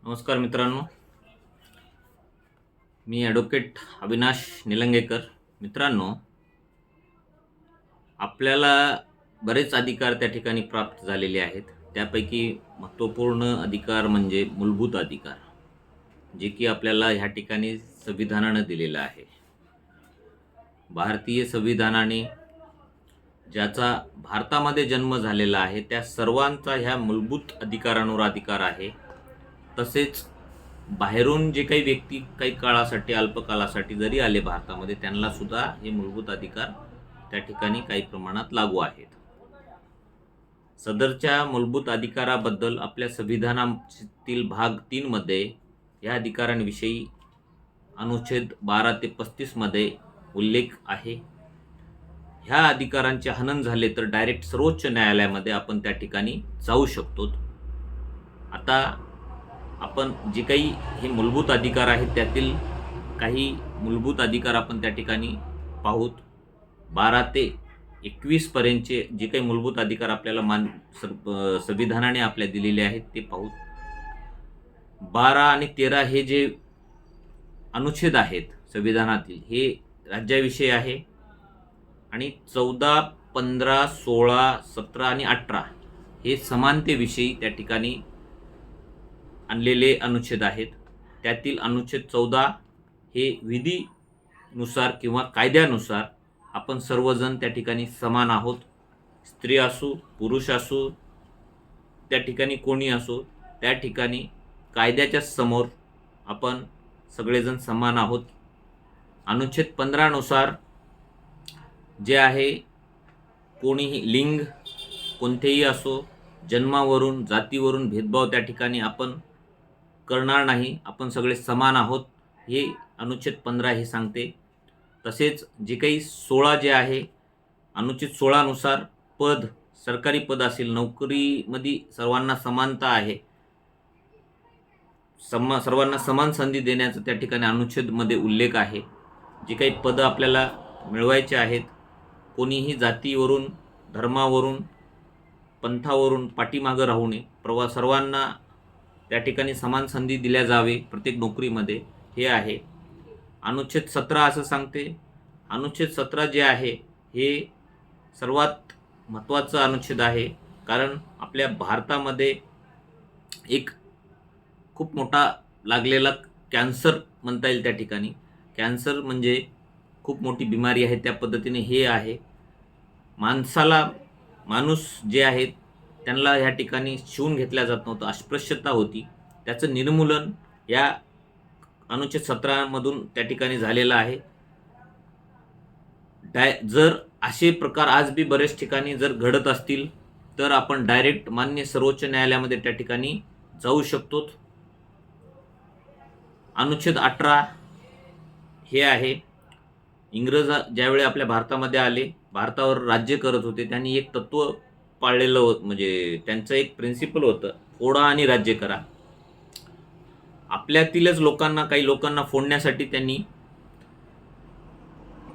नमस्कार मित्रांनो, मी ॲडव्होकेट अविनाश निलंगेकर. मित्रांनो, आपल्याला बरेच अधिकार त्या ठिकाणी प्राप्त झालेले आहेत. त्यापैकी महत्त्वपूर्ण अधिकार म्हणजे मूलभूत अधिकार, जे की आपल्याला ह्या ठिकाणी संविधानानं दिलेलं आहे. भारतीय संविधानाने ज्याचा भारतामध्ये जन्म झालेला आहे त्या सर्वांचा ह्या मूलभूत अधिकारांवर अधिकार आहे. तसेच बाहेरून जे काही व्यक्ती काही काळासाठी अल्पकाळासाठी जरी आले भारतामध्ये, त्यांना सुद्धा हे मूलभूत अधिकार त्या ठिकाणी काही प्रमाणात लागू आहेत. सदरच्या मूलभूत अधिकाराबद्दल आपल्या संविधानातील भाग 3 मध्ये या अधिकारांविषयी अनुच्छेद 12 ते 35 मध्ये उल्लेख आहे. ह्या अधिकारांचे हनन झाले तर डायरेक्ट सर्वोच्च न्यायालयामध्ये आपण त्या ठिकाणी जाऊ शकतो. आता आपण जे काही हे मूलभूत अधिकार आहेत त्यातील काही मूलभूत अधिकार आपण त्या ठिकाणी पाहूत. 12 ते 21 पर्यंतचे जे काही मूलभूत अधिकार आपल्याला संविधानाने आपल्या दिलेले आहेत ते पाहूत. 12 आणि 13 हे जे अनुच्छेद आहेत संविधानातील हे राज्याविषयी आहे आणि 14, 15, 16, 17 आणि 18 हे समानतेविषयी त्या ठिकाणी आणलेले अनुच्छेद आहेत. त्यातील अनुच्छेद 14 हे विधीनुसार किंवा कायद्यानुसार आपण सर्वजण त्या ठिकाणी समान आहोत. स्त्री असो, पुरुष असो, त्या ठिकाणी कोणी असो, त्या ठिकाणी कायद्याच्या समोर आपण सगळेजण समान आहोत. अनुच्छेद 15 नुसार जे आहे, कोणीही लिंग कोणतेही असो, जन्मावरून जातीवरून भेदभाव त्या ठिकाणी आपण करणार नाही, आपण सगळे समान आहोत, हे अनुच्छेद 15 हे सांगते. तसेच जे काही 16 जे आहे, अनुच्छेद 16 नुसार पद, सरकारी पद असेल, नोकरीमध्ये सर्वांना समानता आहे, सर्वांना समान संधी देण्याचा त्या ठिकाणी अनुच्छेदमध्ये उल्लेख आहे. जे काही पदं आपल्याला मिळवायचे आहेत, कोणीही जातीवरून, धर्मावरून, पंथावरून पाठीमागं राहू नये, सर्वांना त्या ठिकाणी समान संधी दिल्या जावे प्रत्येक नोकरीमध्ये, हे आहे. अनुच्छेद 17 असं सांगते. अनुच्छेद 17 जे आहे हे सर्वात महत्त्वाचं अनुच्छेद आहे, कारण आपल्या भारतामध्ये एक खूप मोठा लागलेला कॅन्सर म्हणता येईल. त्या ठिकाणी कॅन्सर म्हणजे खूप मोठी बिमारी आहे, त्या पद्धतीने हे आहे. माणूस जे आहेत त्यांना ह्या ठिकाणी शिवून घेतल्या जात नव्हतं, अस्पृश्यता होती. त्याचं निर्मूलन या अनुच्छेद 17 मधून त्या ठिकाणी झालेलं आहे. जर असे प्रकार आज बी बरेच ठिकाणी जर घडत असतील तर आपण डायरेक्ट मान्य सर्वोच्च न्यायालयामध्ये त्या ठिकाणी जाऊ शकतो. अनुच्छेद 18 हे आहे, इंग्रज ज्यावेळी आपल्या भारतामध्ये आले, भारतावर राज्य करत होते, त्यांनी एक तत्व पाळलेलं होतं, म्हणजे त्यांचं एक प्रिन्सिपल होतं, फोडा आणि राज्य करा. आपल्यातीलच लोकांना, काही लोकांना फोडण्यासाठी त्यांनी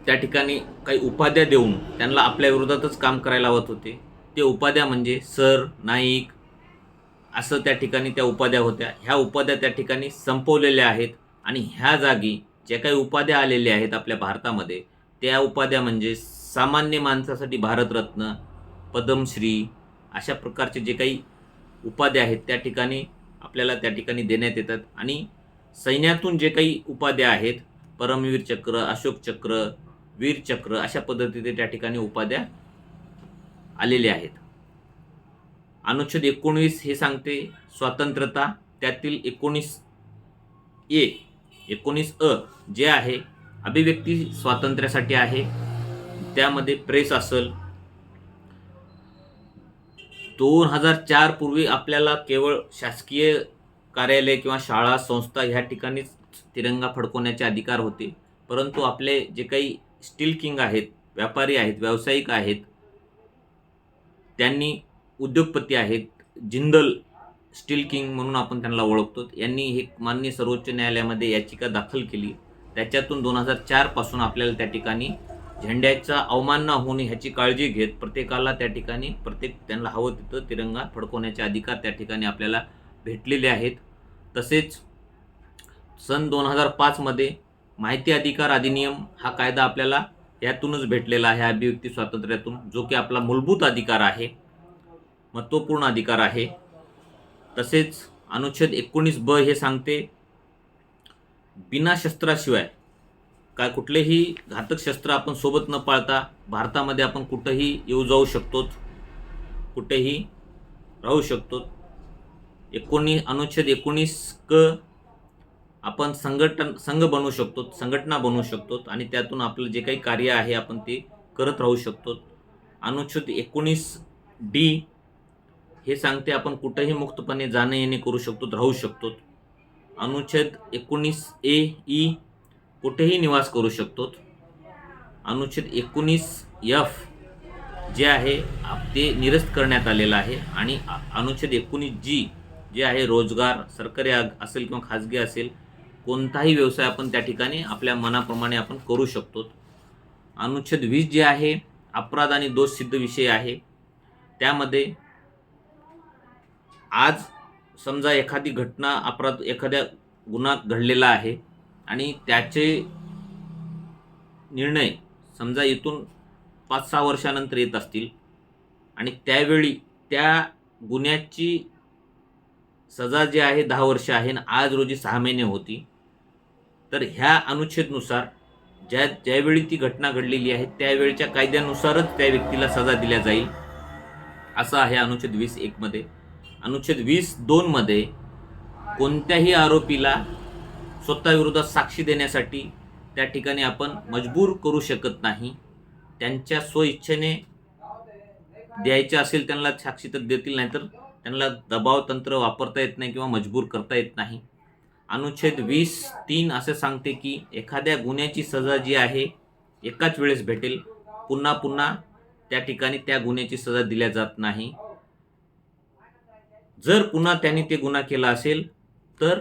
त्या ठिकाणी काही उपाध्या देऊन त्यांना आपल्या विरोधातच काम करायला लावत होते. ते उपाध्या म्हणजे सर, नाईक असं त्या ठिकाणी त्या उपाध्या होत्या. ह्या उपाध्या त्या ठिकाणी संपवलेल्या आहेत आणि ह्या जागी ज्या काही उपाध्या आलेल्या आहेत आपल्या भारतामध्ये, त्या उपाध्या म्हणजे सामान्य माणसासाठी भारतरत्न, पद्मश्री अशा प्रकारचे जे काही उपाध्या आहेत त्या ठिकाणी आपल्याला त्या ठिकाणी देण्यात येतात. आणि सैन्यातून जे काही उपाध्या आहेत, परमवीर चक्र, अशोक चक्र, वीर चक्र अशा पद्धतीने त्या ठिकाणी उपाध्या आलेल्या आहेत. अनुच्छेद 19 हे सांगते स्वातंत्र्यता. त्यातील 19 जे आहे अभिव्यक्ती स्वातंत्र्यासाठी आहे. त्यामध्ये प्रेस असेल. 2004 पूर्वी आपल्याला केवळ शासकीय कार्यालय किंवा शाळा, संस्था ह्या ठिकाणीच तिरंगा फडकवण्याचे अधिकार होते. परंतु आपले जे काही स्टील किंग आहेत, व्यापारी आहेत, व्यावसायिक आहेत, त्यांनी, उद्योगपती आहेत, जिंदल स्टील किंग म्हणून आपण त्यांना ओळखतो, यांनी हे मान्य सर्वोच्च न्यायालयामध्ये याचिका दाखल केली. त्याच्यातून 2004 पासून आपल्याला त्या ठिकाणी झेंड्याचा अवमान न होणे ह्याची काळजी घेत प्रत्येकाला त्या ठिकाणी त्यांना हवं तिथं तिरंगा फडकवण्याचे अधिकार त्या ठिकाणी आपल्याला भेटलेले आहेत. तसेच सन 2005 मध्ये माहिती अधिकार अधिनियम हा कायदा आपल्याला यातूनच भेटलेला आहे, अभिव्यक्ती स्वातंत्र्यातून, जो की आपला मूलभूत अधिकार आहे, महत्त्वपूर्ण अधिकार आहे. तसेच अनुच्छेद 19 ब हे सांगते बिना शस्त्राशिवाय काय कुठलेही घातक शस्त्र आपण सोबत न पाळता भारतामध्ये आपण कुठेही येऊ जाऊ शकतो, कुठेही राहू शकतो. अनुच्छेद 19 क आपण संघ बनवू शकतो, संघटना बनवू शकतो आणि त्यातून आपलं जे काही कार्य आहे आपण ते करत राहू शकतो. अनुच्छेद 19 डी हे सांगते आपण कुठेही मुक्तपणे जाणे येणे करू शकतो, राहू शकतो. अनुच्छेद 19 ए ई कुठेही निवास करू शकतो. अनुच्छेद 19 एफ जे आहे ते निरस्त करण्यात आलेलं आहे. आणि अनुच्छेद 19 जी जे आहे रोजगार, सरकारी असेल किंवा खाजगी असेल, कोणताही व्यवसाय आपण त्या ठिकाणी आपल्या मनाप्रमाणे आपण करू शकतो. अनुच्छेद 20 जे आहे अपराध आणि दोष सिद्ध विषय आहे. त्यामध्ये आज समजा एखादी घटना, अपराध, एखाद्या गुन्हा घडलेला आहे आणि त्याचे निर्णय समजा इथून 5-6 वर्षानंतर येत असतील आणि त्यावेळी त्या गुन्ह्याची सजा जी आहे 10 वर्ष आहे आणि आज रोजी 6 महिने होती, तर ह्या अनुच्छेदनुसार ज्यावेळी ती घटना घडलेली आहे त्यावेळच्या कायद्यानुसारच त्या व्यक्तीला सजा दिल्या जाईल, असं आहे अनुच्छेद 20(1) मध्ये. अनुच्छेद 20(2) मध्ये कोणत्याही आरोपीला स्वतःविरोधात साक्षी देण्यासाठी त्या ठिकाणी आपण मजबूर करू शकत नाही. त्यांच्या स्वइच्छेने द्यायचे असेल त्यांना साक्षी तर देतील, नाहीतर त्यांना दबाव तंत्र वापरता येत नाही किंवा मजबूर करता येत नाही. अनुच्छेद 20(3) असे सांगते की एखाद्या गुन्ह्याची सजा जी आहे एकाच वेळेस भेटेल, पुन्हा पुन्हा त्या ठिकाणी त्या गुन्ह्याची सजा दिल्या जात नाही. जर पुन्हा त्यांनी ते गुन्हा केला असेल तर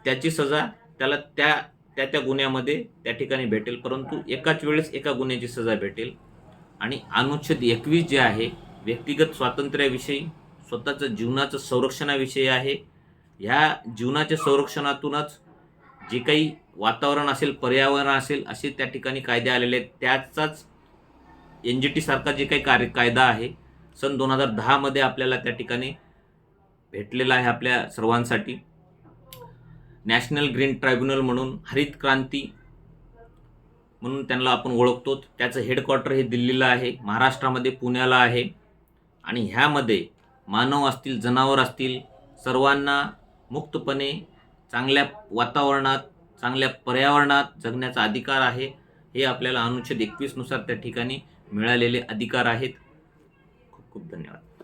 त्याची सजा त्याला त्या गुन्ह्यामध्ये त्या ठिकाणी भेटेल, परंतु एकाच वेळेस एका गुन्ह्याची सजा भेटेल. आणि अनुच्छेद 21 जे आहे व्यक्तिगत स्वातंत्र्याविषयी, स्वतःच्या जीवनाचं संरक्षणाविषयी आहे. ह्या जीवनाच्या संरक्षणातूनच जे काही वातावरण असेल, पर्यावरण असेल, असे त्या ठिकाणी कायदे आलेले आहेत. त्याचाच NGT सारखा जे काही कायदा आहे सन 2010 मध्ये आपल्याला त्या ठिकाणी भेटलेला आहे आपल्या सर्वांसाठी. नॅशनल ग्रीन ट्रायब्युनल म्हणून, हरित क्रांती म्हणून त्यांना आपण ओळखतो. त्याचं हेडक्वार्टर हे दिल्लीला आहे, महाराष्ट्रामध्ये पुण्याला आहे. आणि ह्यामध्ये मानव असतील, जनावर असतील, सर्वांना मुक्तपणे चांगल्या वातावरणात, चांगल्या पर्यावरणात जगण्याचा अधिकार आहे. हे आपल्याला अनुच्छेद 21 नुसार त्या ठिकाणी मिळालेले अधिकार आहेत. खूप खूप धन्यवाद.